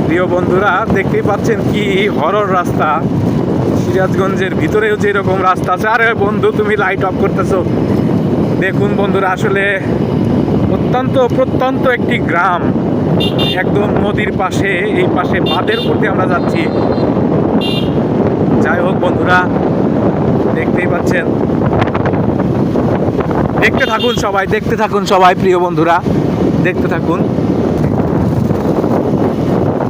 প্রিয় বন্ধুরা, দেখতেই পাচ্ছেন কি হরর রাস্তা। সিরাজগঞ্জের ভিতরেও যেরকম রাস্তা আছে। আরে বন্ধু, তুমি লাইট অফ করতেছো। দেখুন বন্ধুরা, আসলে অত্যন্ত প্রত্যন্ত একটি গ্রাম, একদম নদীর পাশে। এই পাশে বাঁধের উপর দিয়ে আমরা যাচ্ছি। যাই হোক বন্ধুরা, দেখতেই পাচ্ছেন। দেখতে থাকুন সবাই, দেখতে থাকুন সবাই, প্রিয় বন্ধুরা দেখতে থাকুন।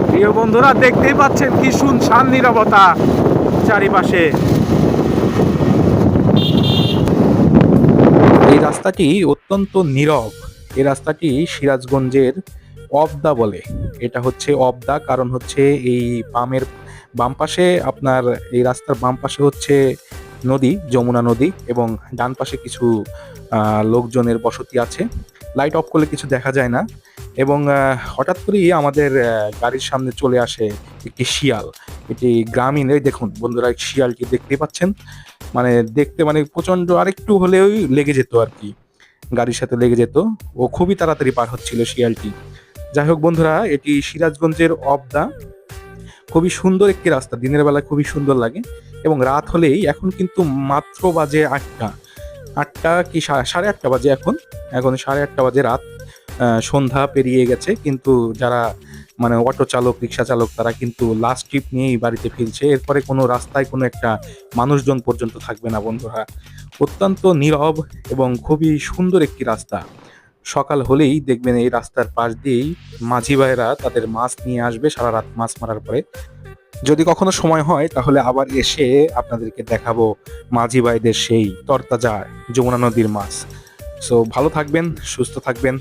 প্রিয় বন্ধুরা, দেখতেই পাচ্ছেন কি শুনশান নীরবতা চারিপাশে। এই রাস্তাটি অত্যন্ত নীরব। এই রাস্তাটি সিরাজগঞ্জের অবদা বলে। এটা হচ্ছে অবদা, কারণ হচ্ছে এই বাম পাশে আপনার, এই রাস্তার বাম পাশে হচ্ছে নদী, যমুনা নদী, এবং ডান পাশে কিছু লোকজনের বসতি আছে। লাইট অফ করলে কিছু দেখা যায় না। এবং হঠাৎ করেই আমাদের গাড়ির সামনে চলে আসে একটি শিয়াল। এটি গ্রামীণ। এই দেখুন বন্ধুরা, শিয়ালটি দেখতেই পাচ্ছেন। মানে দেখতে মানে প্রচন্ড, আরেকটু হলেও লেগে যেত আর কি, গাড়ির সাথে লেগে যেত। ও খুবই তাড়াতাড়ি পার হচ্ছিল শিয়ালটি। যাই হোক বন্ধুরা, এটি সিরাজগঞ্জের অবদা। খুবই সুন্দর একটি রাস্তা, দিনের বেলা খুবই সুন্দর লাগে। এবং রাত হলেই, এখন কিন্তু মাত্র বাজে 8টা, 8টা কি 8:30 বাজে এখন। এখন 8:30 বাজে রাত। সন্ধ্যা পেরিয়ে গেছে, কিন্তু যারা মানে অটো চালক, রিক্সা চালক, তারা কিন্তু লাস্ট ট্রিপ নিয়েই বাড়িতে ফিরছে। এরপরে কোনো রাস্তায় কোনো একটা মানুষজন পর্যন্ত থাকবে না বন্ধুরা। অত্যন্ত নীরব এবং খুবই সুন্দর একটি রাস্তা। সকাল হলেই দেখবেন এই রাস্তার পাশ দিয়েই মাঝি ভাইরা তাদের মাছ নিয়ে আসবে, সারা রাত মাছ মারার পরে। যদি কখনো সময় হয় তাহলে আবার এসে আপনাদেরকে দেখাবো মাঝি ভাইদের সেই তরতাজা যমুনা নদীর মাছ। সো ভালো থাকবেন, সুস্থ থাকবেন।